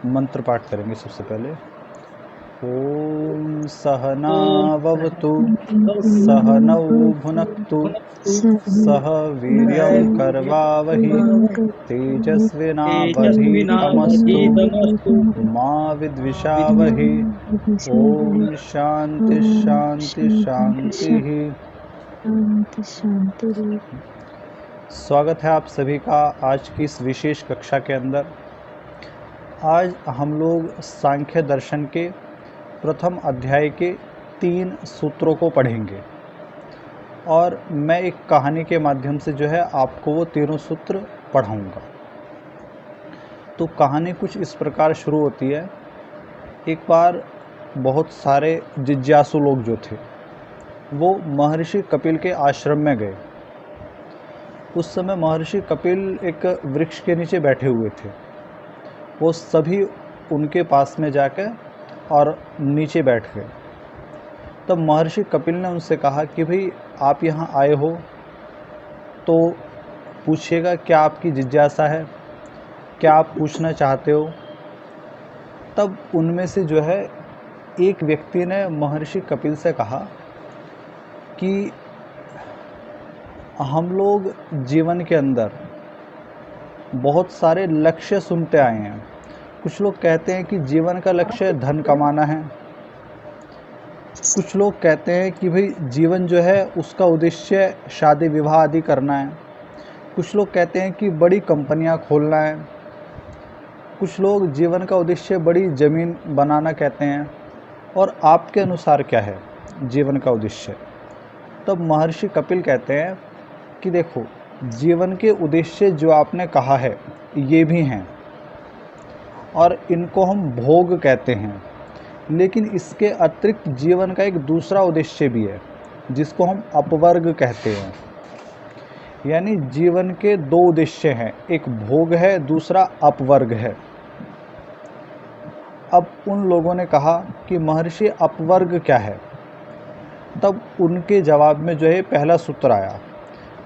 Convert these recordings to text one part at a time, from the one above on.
मंत्र पाठ करेंगे सबसे पहले। ओम सहना भवतु सहनौ भुनक्तु सह वीर्यं करवावहि तेजस्विनावधीतमस्तु मा विद्विषावहि। ओम शांति शांति शांति। स्वागत है आप सभी का आज की इस विशेष कक्षा के अंदर। आज हम लोग सांख्य दर्शन के प्रथम अध्याय के 3 सूत्रों को पढ़ेंगे और मैं एक कहानी के माध्यम से जो है आपको वो तीनों सूत्र पढ़ाऊंगा। तो कहानी कुछ इस प्रकार शुरू होती है। एक बार बहुत सारे जिज्ञासु लोग जो थे वो महर्षि कपिल के आश्रम में गए। उस समय महर्षि कपिल एक वृक्ष के नीचे बैठे हुए थे। वो सभी उनके पास में जाकर और नीचे बैठ गए। तब महर्षि कपिल ने उनसे कहा कि भाई आप यहाँ आए हो तो पूछिएगा क्या आपकी जिज्ञासा है, क्या आप पूछना चाहते हो। तब उनमें से जो है एक व्यक्ति ने महर्षि कपिल से कहा कि हम लोग जीवन के अंदर बहुत सारे लक्ष्य सुनते आए हैं। कुछ लोग कहते हैं कि जीवन का लक्ष्य धन कमाना है। कुछ लोग कहते हैं कि भाई जीवन जो है उसका उद्देश्य शादी विवाह आदि करना है। कुछ लोग कहते हैं कि बड़ी कंपनियां खोलना है। कुछ लोग जीवन का उद्देश्य बड़ी ज़मीन बनाना कहते हैं। और आपके अनुसार क्या है जीवन का उद्देश्य? तब महर्षि कपिल कहते हैं कि देखो, जीवन के उद्देश्य जो आपने कहा है ये भी हैं और इनको हम भोग कहते हैं, लेकिन इसके अतिरिक्त जीवन का एक दूसरा उद्देश्य भी है जिसको हम अपवर्ग कहते हैं। यानी जीवन के 2 उद्देश्य हैं, एक भोग है, दूसरा अपवर्ग है। अब उन लोगों ने कहा कि महर्षि अपवर्ग क्या है? तब उनके जवाब में जो है पहला सूत्र आया।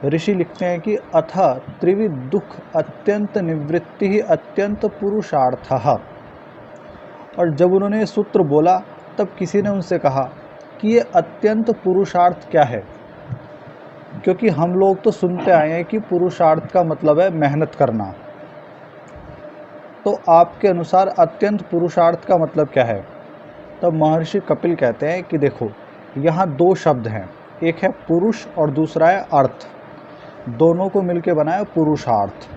ऋषि लिखते हैं कि अथ त्रिविध दुख अत्यंत निवृत्ति ही अत्यंत पुरुषार्थः। और जब उन्होंने ये सूत्र बोला तब किसी ने उनसे कहा कि ये अत्यंत पुरुषार्थ क्या है, क्योंकि हम लोग तो सुनते आए हैं कि पुरुषार्थ का मतलब है मेहनत करना। तो आपके अनुसार अत्यंत पुरुषार्थ का मतलब क्या है? तब महर्षि कपिल कहते हैं कि देखो, यहाँ 2 शब्द हैं, एक है पुरुष और दूसरा है अर्थ। दोनों को मिलके बनाया पुरुषार्थ।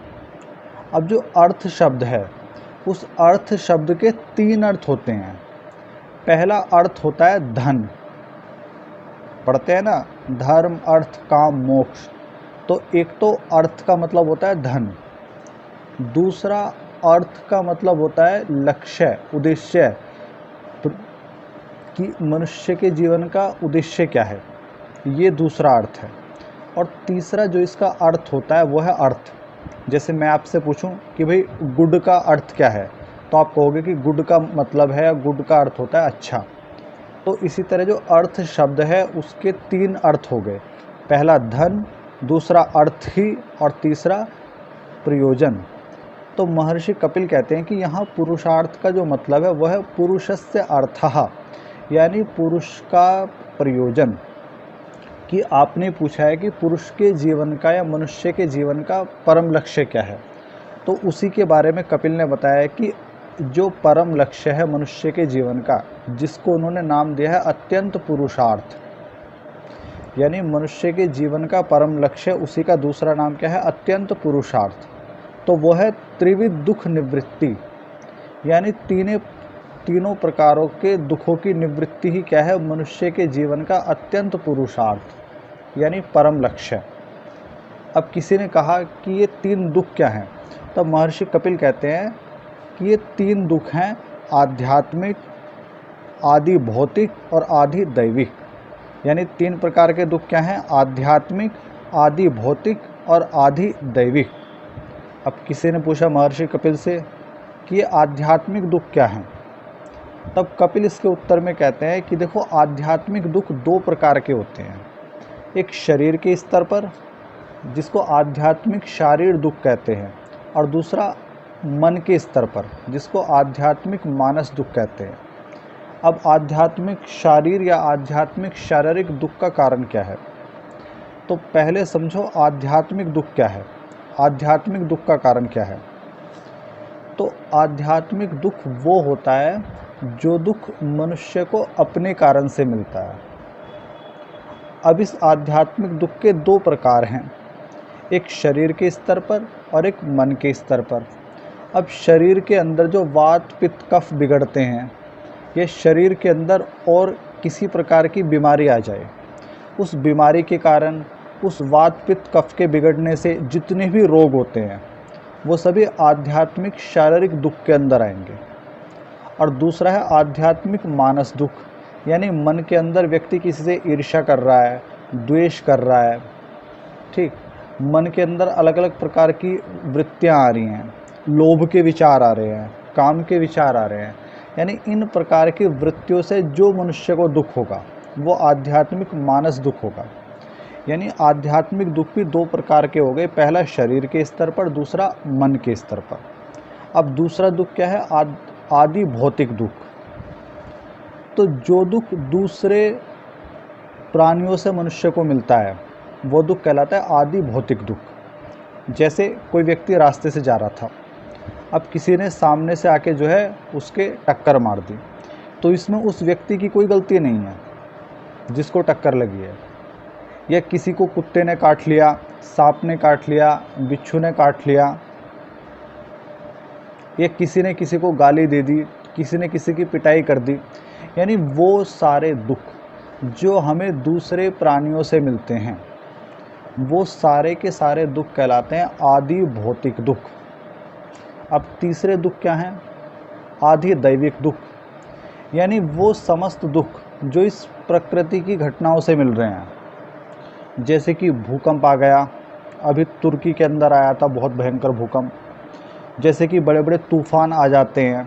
अब जो अर्थ शब्द है उस अर्थ शब्द के 3 अर्थ होते हैं। पहला अर्थ होता है धन। पढ़ते हैं ना, धर्म अर्थ काम मोक्ष। तो एक तो अर्थ का मतलब होता है धन, दूसरा अर्थ का मतलब होता है लक्ष्य, उद्देश्य, कि मनुष्य के जीवन का उद्देश्य क्या है, ये दूसरा अर्थ है। और तीसरा जो इसका अर्थ होता है वो है अर्थ। जैसे मैं आपसे पूछूं कि भाई गुड का अर्थ क्या है, तो आप कहोगे कि गुड का मतलब है, गुड का अर्थ होता है अच्छा। तो इसी तरह जो अर्थ शब्द है उसके 3 अर्थ हो गए, पहला धन, दूसरा अर्थ ही और तीसरा प्रयोजन। तो महर्षि कपिल कहते हैं कि यहाँ पुरुषार्थ का जो मतलब है वह है पुरुषस्य अर्थः, यानी पुरुष का प्रयोजन। कि आपने पूछा है कि पुरुष के जीवन का या मनुष्य के जीवन का परम लक्ष्य क्या है, तो उसी के बारे में कपिल ने बताया कि जो परम लक्ष्य है मनुष्य के जीवन का, जिसको उन्होंने नाम दिया है अत्यंत पुरुषार्थ, यानी मनुष्य के जीवन का परम लक्ष्य, उसी का दूसरा नाम क्या है? अत्यंत पुरुषार्थ। तो वो है त्रिविध दुख निवृत्ति, यानी तीनों प्रकारों के दुखों की निवृत्ति ही क्या है? मनुष्य के जीवन का अत्यंत पुरुषार्थ, यानी परम लक्ष्य। अब किसी ने कहा कि ये 3 दुख क्या हैं? तब महर्षि कपिल कहते हैं कि ये 3 दुख हैं, आध्यात्मिक, आदि भौतिक और आदि दैविक। यानी 3 प्रकार के दुख क्या हैं? आध्यात्मिक, आदि भौतिक और आदि दैविक। अब किसी ने पूछा महर्षि कपिल से कि ये आध्यात्मिक दुख क्या हैं? तब कपिल इसके उत्तर में कहते हैं कि देखो, आध्यात्मिक दुख 2 प्रकार के होते हैं। एक शरीर के स्तर पर, जिसको आध्यात्मिक शारीर दुख कहते हैं, और दूसरा मन के स्तर पर, जिसको आध्यात्मिक मानस दुख कहते हैं। अब आध्यात्मिक शारीर या आध्यात्मिक शारीरिक दुख का कारण क्या है? तो पहले समझो आध्यात्मिक दुख क्या है, आध्यात्मिक दुख का कारण क्या है। तो आध्यात्मिक दुख वो होता है जो दुख मनुष्य को अपने कारण से मिलता है। अब इस आध्यात्मिक दुख के दो प्रकार हैं, एक शरीर के स्तर पर और एक मन के स्तर पर। अब शरीर के अंदर जो वात पित्त कफ बिगड़ते हैं, ये शरीर के अंदर और किसी प्रकार की बीमारी आ जाए, उस बीमारी के कारण, उस वात पित्त कफ के बिगड़ने से जितने भी रोग होते हैं वो सभी आध्यात्मिक शारीरिक दुख के अंदर आएंगे। और दूसरा है आध्यात्मिक मानस दुख, यानी मन के अंदर व्यक्ति किसी से ईर्ष्या कर रहा है, द्वेष कर रहा है, ठीक, मन के अंदर अलग अलग प्रकार की वृत्तियां आ रही हैं, लोभ के विचार आ रहे हैं, काम के विचार आ रहे हैं, यानी इन प्रकार की वृत्तियों से जो मनुष्य को दुख होगा वो आध्यात्मिक मानस दुख होगा। यानी आध्यात्मिक दुख भी दो प्रकार के हो गए, पहला शरीर के स्तर पर, दूसरा मन के स्तर पर। अब दूसरा दुख क्या है? आदि भौतिक दुख। तो जो दुख दूसरे प्राणियों से मनुष्य को मिलता है वो दुख कहलाता है आदि भौतिक दुख। जैसे कोई व्यक्ति रास्ते से जा रहा था, अब किसी ने सामने से आके जो है उसके टक्कर मार दी, तो इसमें उस व्यक्ति की कोई गलती नहीं है जिसको टक्कर लगी है, या किसी को कुत्ते ने काट लिया, सांप ने काट लिया, बिच्छू ने काट लिया, या किसी ने किसी को गाली दे दी, किसी ने किसी की पिटाई कर दी, यानी वो सारे दुख जो हमें दूसरे प्राणियों से मिलते हैं वो सारे के सारे दुख कहलाते हैं आदि भौतिक दुख। अब तीसरे दुख क्या हैं? आदि दैविक दुख, यानी वो समस्त दुख जो इस प्रकृति की घटनाओं से मिल रहे हैं। जैसे कि भूकंप आ गया, अभी तुर्की के अंदर आया था बहुत भयंकर भूकंप, जैसे कि बड़े बड़े तूफान आ जाते हैं,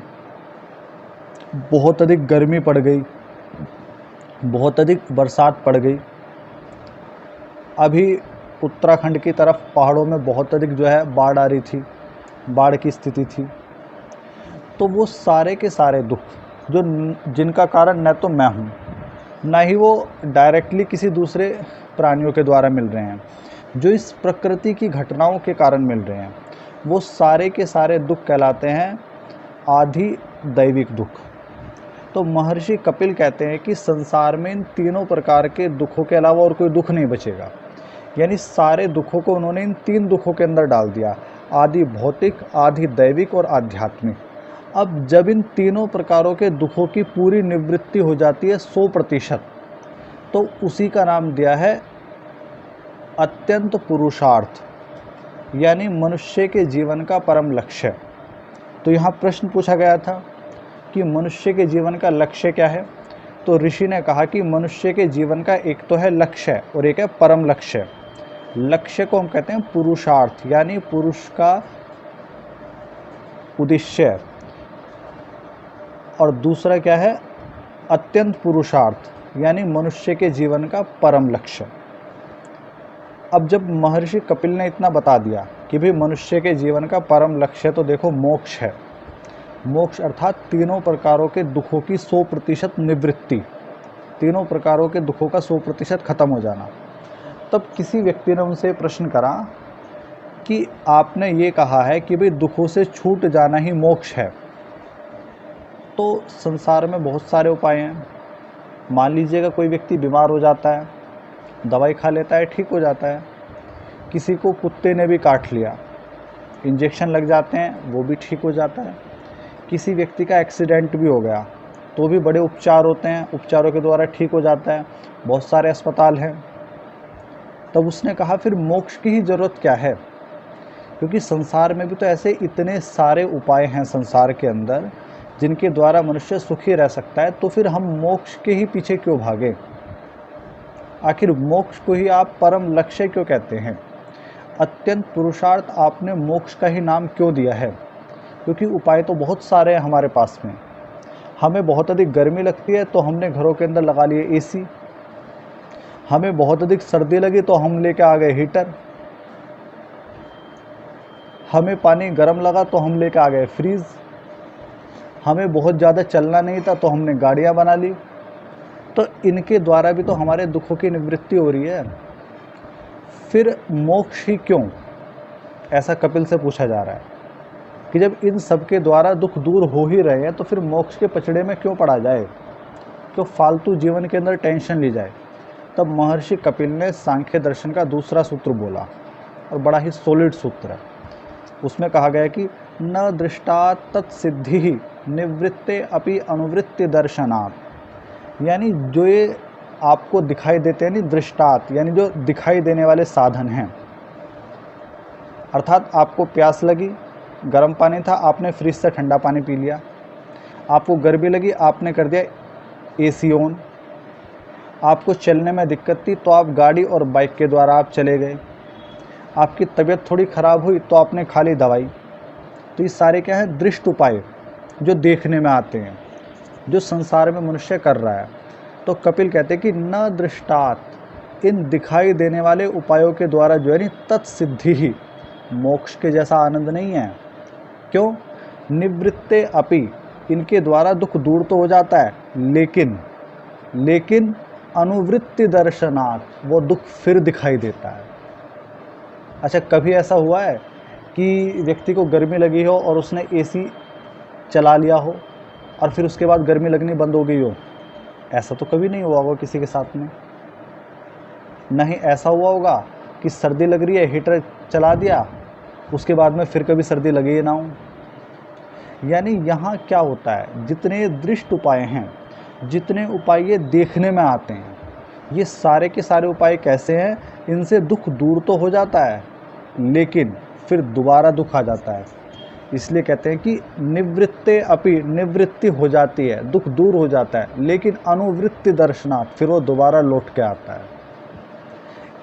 बहुत अधिक गर्मी पड़ गई, बहुत अधिक बरसात पड़ गई, अभी उत्तराखंड की तरफ पहाड़ों में बहुत अधिक जो है बाढ़ आ रही थी, बाढ़ की स्थिति थी। तो वो सारे के सारे दुख जो जिनका कारण न तो मैं हूँ, ना ही वो डायरेक्टली किसी दूसरे प्राणियों के द्वारा मिल रहे हैं, जो इस प्रकृति की घटनाओं के कारण मिल रहे हैं, वो सारे के सारे दुख कहलाते हैं आदि दैविक दुख। तो महर्षि कपिल कहते हैं कि संसार में इन तीनों प्रकार के दुखों के अलावा और कोई दुख नहीं बचेगा, यानी सारे दुखों को उन्होंने इन तीन दुखों के अंदर डाल दिया, आदि भौतिक, आदि दैविक और आध्यात्मिक। अब जब इन तीनों प्रकारों के दुखों की पूरी निवृत्ति हो जाती है 100%, तो उसी का नाम दिया है अत्यंत पुरुषार्थ, यानी मनुष्य के जीवन का परम लक्ष्य। तो यहाँ प्रश्न पूछा गया था कि मनुष्य के जीवन का लक्ष्य क्या है? तो ऋषि ने कहा कि मनुष्य के जीवन का एक तो है लक्ष्य और एक है परम लक्ष्य। लक्ष्य को हम कहते हैं पुरुषार्थ, यानी पुरुष का उद्देश्य, और दूसरा क्या है? अत्यंत पुरुषार्थ, यानी मनुष्य के जीवन का परम लक्ष्य। अब जब महर्षि कपिल ने इतना बता दिया कि भाई मनुष्य के जीवन का परम लक्ष्य तो देखो मोक्ष है, मोक्ष अर्थात तीनों प्रकारों के दुखों की 100% निवृत्ति, तीनों प्रकारों के दुखों का 100% खत्म हो जाना। तब किसी व्यक्ति ने उनसे प्रश्न करा कि आपने ये कहा है कि भाई दुखों से छूट जाना ही मोक्ष है, तो संसार में बहुत सारे उपाय हैं। मान लीजिएगा कोई व्यक्ति बीमार हो जाता है, दवाई खा लेता है, ठीक हो जाता है। किसी को कुत्ते ने भी काट लिया, इंजेक्शन लग जाते हैं, वो भी ठीक हो जाता है। किसी व्यक्ति का एक्सीडेंट भी हो गया तो भी बड़े उपचार होते हैं, उपचारों के द्वारा ठीक हो जाता है, बहुत सारे अस्पताल हैं। तब उसने कहा फिर मोक्ष की ही ज़रूरत क्या है? क्योंकि संसार में भी तो ऐसे इतने सारे उपाय हैं संसार के अंदर जिनके द्वारा मनुष्य सुखी रह सकता है, तो फिर हम मोक्ष के ही पीछे क्यों भागें? आखिर मोक्ष को ही आप परम लक्ष्य क्यों कहते हैं? अत्यंत पुरुषार्थ आपने मोक्ष का ही नाम क्यों दिया है? क्योंकि उपाय तो बहुत सारे हैं हमारे पास में। हमें बहुत अधिक गर्मी लगती है तो हमने घरों के अंदर लगा लिए एसी, हमें बहुत अधिक सर्दी लगी तो हम लेके आ गए हीटर, हमें पानी गर्म लगा तो हम लेके आ गए फ्रीज, हमें बहुत ज़्यादा चलना नहीं था तो हमने गाड़ियाँ बना ली। तो इनके द्वारा भी तो हमारे दुखों की निवृत्ति हो रही है। फिर मोक्ष ही क्यों, ऐसा कपिल से पूछा जा रहा है कि जब इन सब के द्वारा दुख दूर हो ही रहे हैं तो फिर मोक्ष के पचड़े में क्यों पड़ा जाए, क्यों फालतू जीवन के अंदर टेंशन ली जाए। तब महर्षि कपिल ने सांख्य दर्शन का दूसरा सूत्र बोला, और बड़ा ही सॉलिड सूत्र है। उसमें कहा गया कि न दृष्टा तत्सिद्धि निवृत्ते अपि अनुवृत्ति दर्शनात्, यानी जो ये आपको दिखाई देते हैं नहीं, दृष्टात यानी जो दिखाई देने वाले साधन हैं। अर्थात आपको प्यास लगी, गर्म पानी था, आपने फ्रिज से ठंडा पानी पी लिया। आपको गर्मी लगी, आपने कर दिया एसी ऑन। आपको चलने में दिक्कत थी तो आप गाड़ी और बाइक के द्वारा आप चले गए। आपकी तबीयत थोड़ी ख़राब हुई तो आपने खा ली दवाई। तो ये सारे क्या है, दृष्ट उपाय जो देखने में आते हैं, जो संसार में मनुष्य कर रहा है। तो कपिल कहते हैं कि न दृष्टात, इन दिखाई देने वाले उपायों के द्वारा जो है नहीं, तत्सिद्धि ही, मोक्ष के जैसा आनंद नहीं है। क्यों? निवृत्ते अपि, इनके द्वारा दुख दूर तो हो जाता है, लेकिन अनुवृत्ति दर्शनात्, वो दुख फिर दिखाई देता है। अच्छा, कभी ऐसा हुआ है कि व्यक्ति को गर्मी लगी हो और उसने एसी चला लिया हो और फिर उसके बाद गर्मी लगनी बंद हो गई हो? ऐसा तो कभी नहीं हुआ होगा किसी के साथ में। नहीं ऐसा हुआ होगा कि सर्दी लग रही है, हीटर चला दिया, उसके बाद में फिर कभी सर्दी लगी ना हो। यानी यहाँ क्या होता है, जितने दृष्ट उपाय हैं, जितने उपाय ये देखने में आते हैं, ये सारे के सारे उपाय कैसे हैं, इनसे दुख दूर तो हो जाता है लेकिन फिर दोबारा दुख आ जाता है। इसलिए कहते हैं कि निवृत्ते अपि, निवृत्ति हो जाती है, दुख दूर हो जाता है, लेकिन अनुवृत्ति दर्शनात्, फिर वो दोबारा लौट के आता है।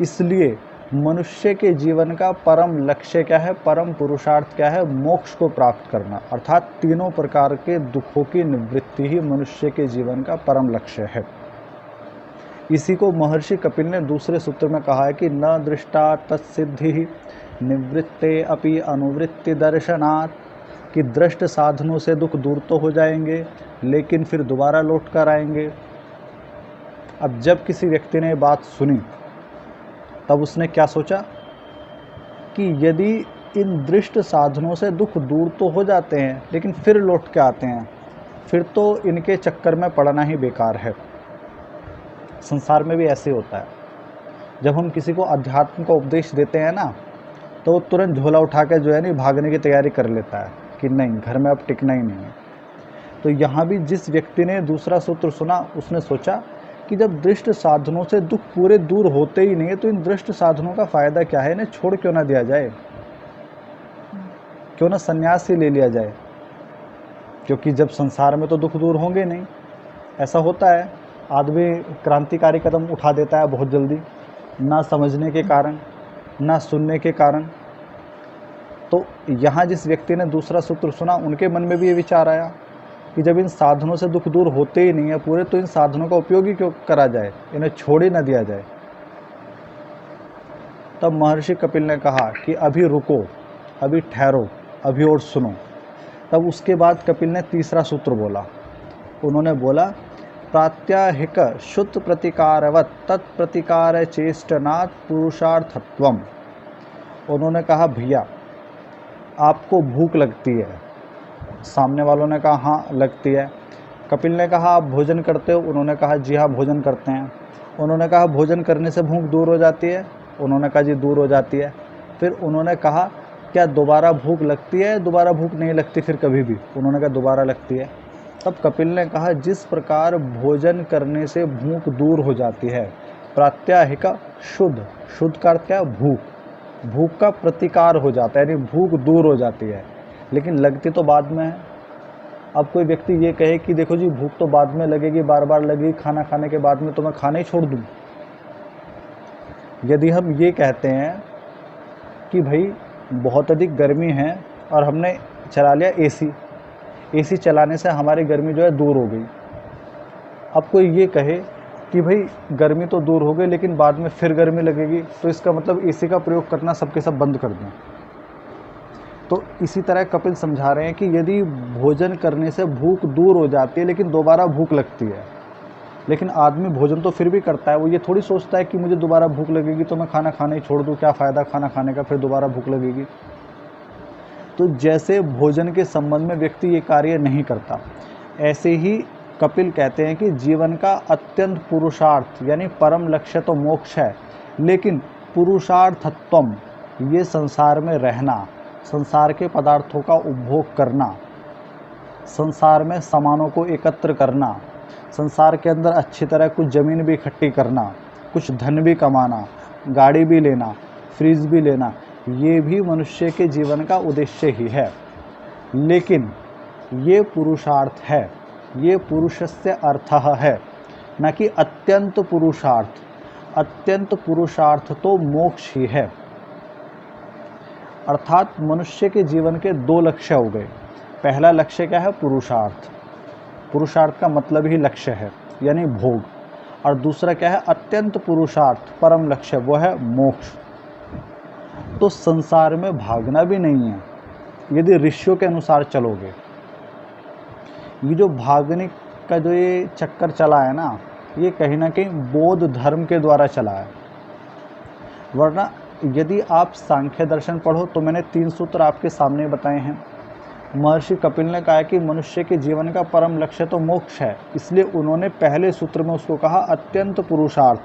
इसलिए मनुष्य के जीवन का परम लक्ष्य क्या है, परम पुरुषार्थ क्या है? मोक्ष को प्राप्त करना, अर्थात तीनों प्रकार के दुखों की निवृत्ति ही मनुष्य के जीवन का परम लक्ष्य है। इसी को महर्षि कपिल ने दूसरे सूत्र में कहा है कि न दृष्टा तत्सिद्धि निवृत्ते अपि अनुवृत्ति दर्शनात्, कि दृष्ट साधनों से दुख दूर तो हो जाएंगे लेकिन फिर दोबारा लौट कर आएंगे। अब जब किसी व्यक्ति ने बात सुनी तब उसने क्या सोचा कि यदि इन दृष्ट साधनों से दुख दूर तो हो जाते हैं लेकिन फिर लौट के आते हैं, फिर तो इनके चक्कर में पड़ना ही बेकार है। संसार में भी ऐसे होता है, जब हम किसी को अध्यात्म का उपदेश देते हैं ना, तो वो तुरंत झोला उठा के जो है नहीं भागने की तैयारी कर लेता है कि नहीं, घर में अब टिकना ही नहीं है। तो यहाँ भी जिस व्यक्ति ने दूसरा सूत्र सुना, उसने सोचा कि जब दृष्ट साधनों से दुख पूरे दूर होते ही नहीं है तो इन दृष्ट साधनों का फ़ायदा क्या है, इन्हें छोड़ क्यों ना दिया जाए, क्यों ना संन्यास ही ले लिया जाए, क्योंकि जब संसार में तो दुख दूर होंगे नहीं। ऐसा होता है, आदमी क्रांतिकारी कदम उठा देता है बहुत जल्दी, ना समझने के कारण, ना सुनने के कारण। तो यहाँ जिस व्यक्ति ने दूसरा सूत्र सुना, उनके मन में भी ये विचार आया कि जब इन साधनों से दुख दूर होते ही नहीं है पूरे, तो इन साधनों का उपयोग ही क्यों करा जाए, इन्हें छोड़ ही न दिया जाए। तब महर्षि कपिल ने कहा कि अभी रुको, अभी ठहरो, अभी और सुनो। तब उसके बाद कपिल ने तीसरा सूत्र बोला। उन्होंने बोला, प्रात्याहिक शुद्ध प्रतिकारवत तत्प्रतिकार चेष्टनात् पुरुषार्थत्वम। उन्होंने कहा, भैया आपको भूख लगती है? सामने वालों ने कहा हाँ लगती है। कपिल ने कहा आप भोजन करते हो? उन्होंने कहा जी हाँ भोजन करते हैं। उन्होंने कहा भोजन करने से भूख दूर हो जाती है? उन्होंने कहा जी दूर हो जाती है। फिर उन्होंने कहा क्या दोबारा भूख लगती है? दोबारा भूख नहीं लगती फिर कभी भी? उन्होंने कहा दोबारा लगती है। तब कपिल ने कहा जिस प्रकार भोजन करने से भूख दूर हो जाती है, प्रात्याहिक शुद्ध, शुद्ध का अर्थ क्या है? भूख, भूख का प्रतिकार हो जाता है, यानी भूख दूर हो जाती है, लेकिन लगती तो बाद में है। अब कोई व्यक्ति ये कहे कि देखो जी भूख तो बाद में लगेगी, बार बार लगेगी, खाना खाने के बाद में तो मैं खाना ही छोड़ दूँ। यदि हम ये कहते हैं कि भाई बहुत अधिक गर्मी है और हमने चला लिया एसी, एसी चलाने से हमारी गर्मी जो है दूर हो गई। अब कोई ये कहे कि भाई गर्मी तो दूर हो गई लेकिन बाद में फिर गर्मी लगेगी, तो इसका मतलब एसी का प्रयोग करना सबके सब बंद कर दें। तो इसी तरह कपिल समझा रहे हैं कि यदि भोजन करने से भूख दूर हो जाती है लेकिन दोबारा भूख लगती है, लेकिन आदमी भोजन तो फिर भी करता है, वो ये थोड़ी सोचता है कि मुझे दोबारा भूख लगेगी तो मैं खाना खाना ही छोड़ दूँ, क्या फ़ायदा खाना खाने का, फिर दोबारा भूख लगेगी। तो जैसे भोजन के संबंध में व्यक्ति ये कार्य नहीं करता, ऐसे ही कपिल कहते हैं कि जीवन का अत्यंत पुरुषार्थ यानी परम लक्ष्य तो मोक्ष है, लेकिन पुरुषार्थत्वम, ये संसार में रहना, संसार के पदार्थों का उपभोग करना, संसार में सामानों को एकत्र करना, संसार के अंदर अच्छी तरह कुछ ज़मीन भी इकट्ठी करना, कुछ धन भी कमाना, गाड़ी भी लेना, फ्रिज भी लेना, ये भी मनुष्य के जीवन का उद्देश्य ही है। लेकिन ये पुरुषार्थ है, ये पुरुषस्य अर्थः है, न कि अत्यंत पुरुषार्थ। अत्यंत पुरुषार्थ तो मोक्ष ही है। अर्थात मनुष्य के जीवन के दो लक्ष्य हो गए। पहला लक्ष्य क्या है? पुरुषार्थ। पुरुषार्थ का मतलब ही लक्ष्य है यानी भोग। और दूसरा क्या है? अत्यंत पुरुषार्थ, परम लक्ष्य, वो है मोक्ष। तो संसार में भागना भी नहीं है यदि ऋषियों के अनुसार चलोगे। ये जो भागने का जो ये चक्कर चला है ना, ये कहीं ना कहीं बौद्ध धर्म के द्वारा चला है। वरना यदि आप सांख्य दर्शन पढ़ो तो मैंने 3 सूत्र आपके सामने बताए हैं। महर्षि कपिल ने कहा कि मनुष्य के जीवन का परम लक्ष्य तो मोक्ष है, इसलिए उन्होंने पहले सूत्र में उसको कहा अत्यंत पुरुषार्थ,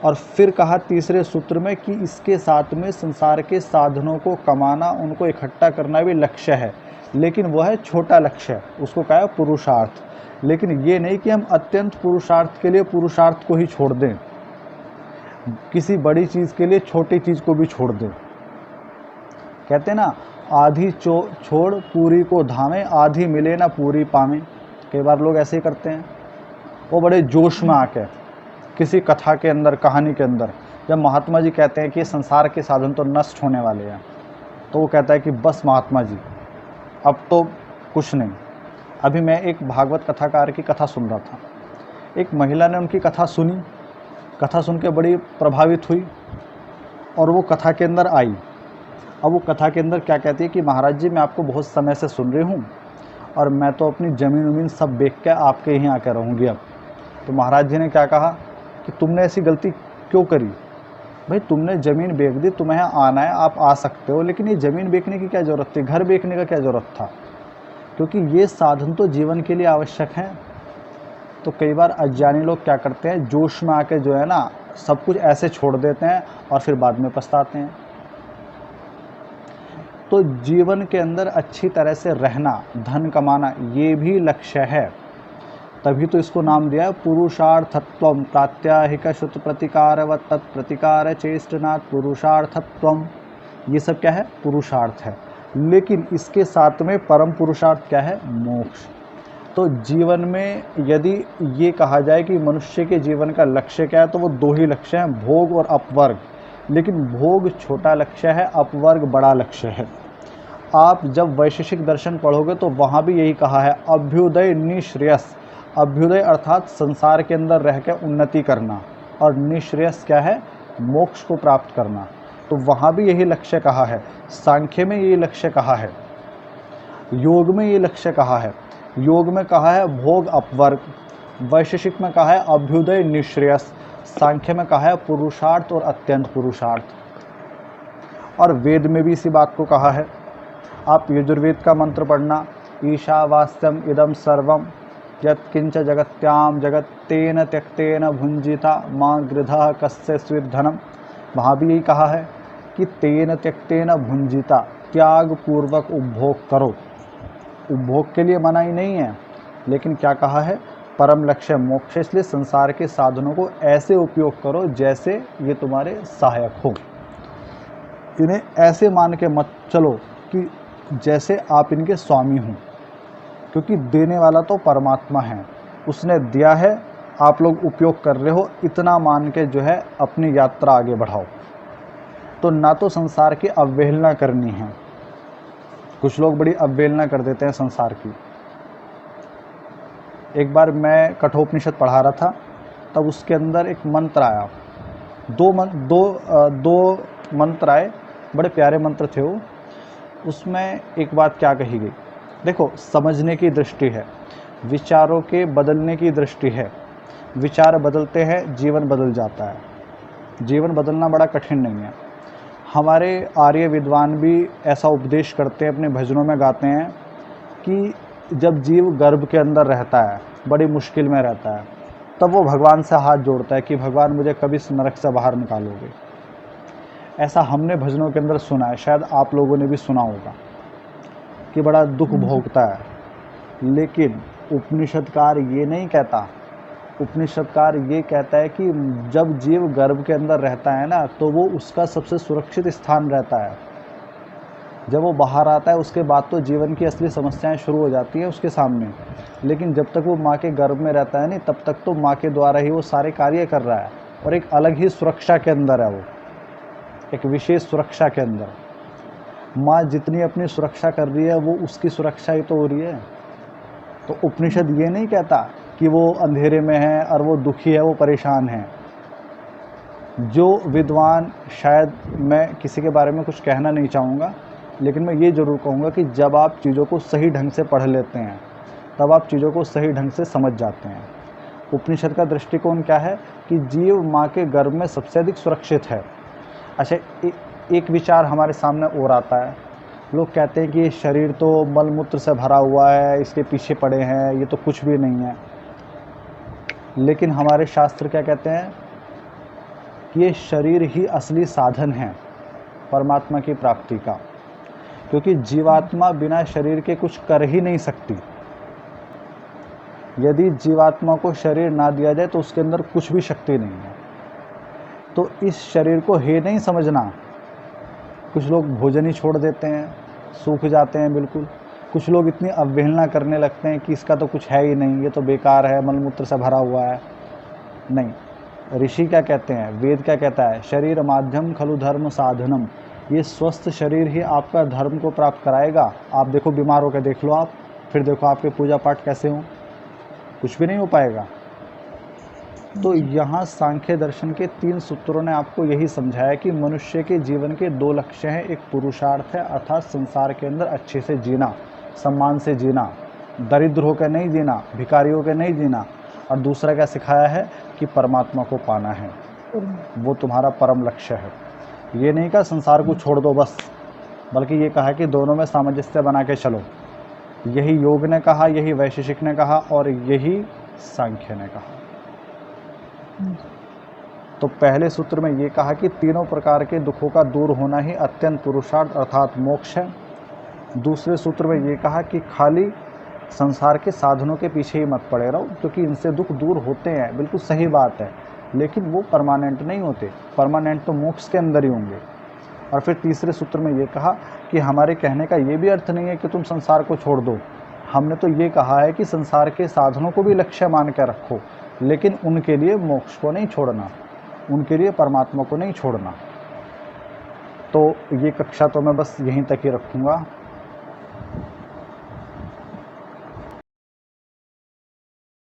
और फिर कहा तीसरे सूत्र में कि इसके साथ में संसार के साधनों को कमाना, उनको इकट्ठा करना भी लक्ष्य है, लेकिन वह है छोटा लक्ष्य, उसको कहा है पुरुषार्थ। लेकिन ये नहीं कि हम अत्यंत पुरुषार्थ के लिए पुरुषार्थ को ही छोड़ दें, किसी बड़ी चीज़ के लिए छोटी चीज़ को भी छोड़ दें। कहते हैं ना, आधी छोड़ पूरी को धामे, आधी मिले ना पूरी पावे। कई बार लोग ऐसे ही करते हैं, वो बड़े जोश में आके किसी कथा के अंदर, कहानी के अंदर, जब महात्मा जी कहते हैं कि संसार के साधन तो नष्ट होने वाले हैं, तो वो कहता है कि बस महात्मा जी अब तो कुछ नहीं। अभी मैं एक भागवत कथाकार की कथा सुन रहा था। एक महिला ने उनकी कथा सुनी, कथा सुन के बड़ी प्रभावित हुई और वो कथा के अंदर आई। अब वो कथा के अंदर क्या कहती है कि महाराज जी मैं आपको बहुत समय से सुन रही हूँ और मैं तो अपनी ज़मीन वमीन सब बेच के आपके यहीं आकर रहूँगी अब। तो महाराज जी ने क्या कहा कि तुमने ऐसी गलती क्यों करी? भाई तुमने ज़मीन बेच दी, तुम्हें आना है, आप आ सकते हो, लेकिन ये ज़मीन बेचने की क्या ज़रूरत थी? घर बेचने का क्या ज़रूरत था? क्योंकि ये साधन तो जीवन के लिए आवश्यक हैं। तो कई बार अज्ञानी लोग क्या करते हैं, जोश में आके जो है ना सब कुछ ऐसे छोड़ देते हैं और फिर बाद में पछताते हैं। तो जीवन के अंदर अच्छी तरह से रहना, धन कमाना, ये भी लक्ष्य है। तभी तो इसको नाम दिया है पुरुषार्थत्वम। प्रात्याहिक श्रुत प्रतिकार व तत्प्रतिकार चेष्टनात् पुरुषार्थत्वम। ये सब क्या है? पुरुषार्थ है। लेकिन इसके साथ में परम पुरुषार्थ क्या है? मोक्ष। तो जीवन में यदि ये कहा जाए कि मनुष्य के जीवन का लक्ष्य क्या है, तो वो दो ही लक्ष्य हैं, भोग और अपवर्ग। लेकिन भोग छोटा लक्ष्य है, अपवर्ग बड़ा लक्ष्य है। आप जब वैशेषिक दर्शन पढ़ोगे तो वहाँ भी यही कहा है, अभ्युदय निःश्रेयस। अभ्युदय अर्थात संसार के अंदर रह के उन्नति करना, और निःश्रेयस क्या है? मोक्ष को प्राप्त करना। तो वहाँ भी यही लक्ष्य कहा है। सांख्य में ये लक्ष्य कहा है, योग में ये लक्ष्य कहा है। योग में कहा है भोग अपवर्ग, वैशेषिक में कहा है अभ्युदय निःश्रेयस, सांख्य में कहा है पुरुषार्थ और अत्यंत पुरुषार्थ। और वेद में भी इसी बात को कहा है। आप यजुर्वेद का मंत्र पढ़ना, ईशावास्यम इदम सर्वम यत्किंच जगत्याम जगत्तेन त्यक्तेन भुंजिता मां गृधः कस्य स्विर्धनम। वहाँ भी यही कहा है कि तेन त्यक्तेन भुंजिता, त्याग पूर्वक उपभोग करो। उपभोग के लिए मनाही नहीं है, लेकिन क्या कहा है? परम लक्ष्य मोक्ष। इसलिए संसार के साधनों को ऐसे उपयोग करो जैसे ये तुम्हारे सहायक हो। इन्हें ऐसे मान के मत चलो कि जैसे आप इनके स्वामी हों, क्योंकि देने वाला तो परमात्मा है, उसने दिया है, आप लोग उपयोग कर रहे हो, इतना मान के जो है अपनी यात्रा आगे बढ़ाओ। तो ना तो संसार की अवहेलना करनी है। कुछ लोग बड़ी अवहेलना कर देते हैं संसार की। एक बार मैं कठोपनिषद पढ़ा रहा था, तब उसके अंदर एक मंत्र आया, दो मंत्र आए, बड़े प्यारे मंत्र थे वो। उसमें एक बात क्या कही गई, देखो समझने की दृष्टि है, विचारों के बदलने की दृष्टि है, विचार बदलते हैं जीवन बदल जाता है। जीवन बदलना बड़ा कठिन नहीं है। हमारे आर्य विद्वान भी ऐसा उपदेश करते हैं, अपने भजनों में गाते हैं कि जब जीव गर्भ के अंदर रहता है, बड़ी मुश्किल में रहता है, तब वो भगवान से हाथ जोड़ता है कि भगवान मुझे कभी इस नरक से बाहर निकालोगे। ऐसा हमने भजनों के अंदर सुना है, शायद आप लोगों ने भी सुना होगा कि बड़ा दुख भोगता है। लेकिन उपनिषदकार ये नहीं कहता, उपनिषदकार ये कहता है कि जब जीव गर्भ के अंदर रहता है ना, तो वो उसका सबसे सुरक्षित स्थान रहता है। जब वो बाहर आता है उसके बाद तो जीवन की असली समस्याएं शुरू हो जाती हैं उसके सामने। लेकिन जब तक वो माँ के गर्भ में रहता है नहीं, तब तक तो माँ के द्वारा ही वो सारे कार्य कर रहा है, और एक अलग ही सुरक्षा के अंदर है वो, एक विशेष सुरक्षा के अंदर। माँ जितनी अपनी सुरक्षा कर रही है, वो उसकी सुरक्षा ही तो हो रही है। तो उपनिषद ये नहीं कहता कि वो अंधेरे में है और वो दुखी है, वो परेशान है। जो विद्वान, शायद मैं किसी के बारे में कुछ कहना नहीं चाहूँगा, लेकिन मैं ये ज़रूर कहूँगा कि जब आप चीज़ों को सही ढंग से पढ़ लेते हैं, तब आप चीज़ों को सही ढंग से समझ जाते हैं। उपनिषद का दृष्टिकोण क्या है कि जीव माँ के गर्भ में सबसे अधिक सुरक्षित है। अच्छा, एक विचार हमारे सामने और आता है। लोग कहते हैं कि ये शरीर तो मलमूत्र से भरा हुआ है, इसके पीछे पड़े हैं, ये तो कुछ भी नहीं है। लेकिन हमारे शास्त्र क्या कहते हैं कि ये शरीर ही असली साधन है परमात्मा की प्राप्ति का, क्योंकि जीवात्मा बिना शरीर के कुछ कर ही नहीं सकती। यदि जीवात्मा को शरीर ना दिया जाए तो उसके अंदर कुछ भी शक्ति नहीं है। तो इस शरीर को हे नहीं समझना। कुछ लोग भोजन ही छोड़ देते हैं, सूख जाते हैं बिल्कुल। कुछ लोग इतनी अवहेलना करने लगते हैं कि इसका तो कुछ है ही नहीं, ये तो बेकार है, मलमूत्र से भरा हुआ है। नहीं, ऋषि क्या कहते हैं, वेद क्या कहता है, शरीर माध्यम खलु धर्म साधनम। ये स्वस्थ शरीर ही आपका धर्म को प्राप्त कराएगा। आप देखो, बीमार होकर देख लो आप, फिर देखो आपके पूजा पाठ कैसे हों, कुछ भी नहीं हो पाएगा। तो यहाँ सांख्य दर्शन के 3 सूत्रों ने आपको यही समझाया कि मनुष्य के जीवन के 2 लक्ष्य हैं। एक पुरुषार्थ है, अर्थात संसार के अंदर अच्छे से जीना, सम्मान से जीना, दरिद्र होकर नहीं जीना, भिखारी होकर नहीं जीना। और दूसरा क्या सिखाया है कि परमात्मा को पाना है, वो तुम्हारा परम लक्ष्य है। ये नहीं कहा संसार को छोड़ दो बस, बल्कि ये कहा कि दोनों में सामंजस्य बना के चलो। यही योग ने कहा, यही वैशेषिक ने कहा, और यही सांख्य ने कहा। तो पहले सूत्र में ये कहा कि तीनों प्रकार के दुखों का दूर होना ही अत्यंत पुरुषार्थ अर्थात मोक्ष है। दूसरे सूत्र में ये कहा कि खाली संसार के साधनों के पीछे ही मत पड़े रहो, क्योंकि इनसे दुख दूर होते हैं, बिल्कुल सही बात है, लेकिन वो परमानेंट नहीं होते। परमानेंट तो मोक्ष के अंदर ही होंगे। और फिर तीसरे सूत्र में ये कहा कि हमारे कहने का ये भी अर्थ नहीं है कि तुम संसार को छोड़ दो। हमने तो ये कहा है कि संसार के साधनों को भी लक्ष्य मान कर रखो, लेकिन उनके लिए मोक्ष को नहीं छोड़ना, उनके लिए परमात्मा को नहीं छोड़ना। तो ये कक्षा तो मैं बस यहीं तक ही रखूँगा।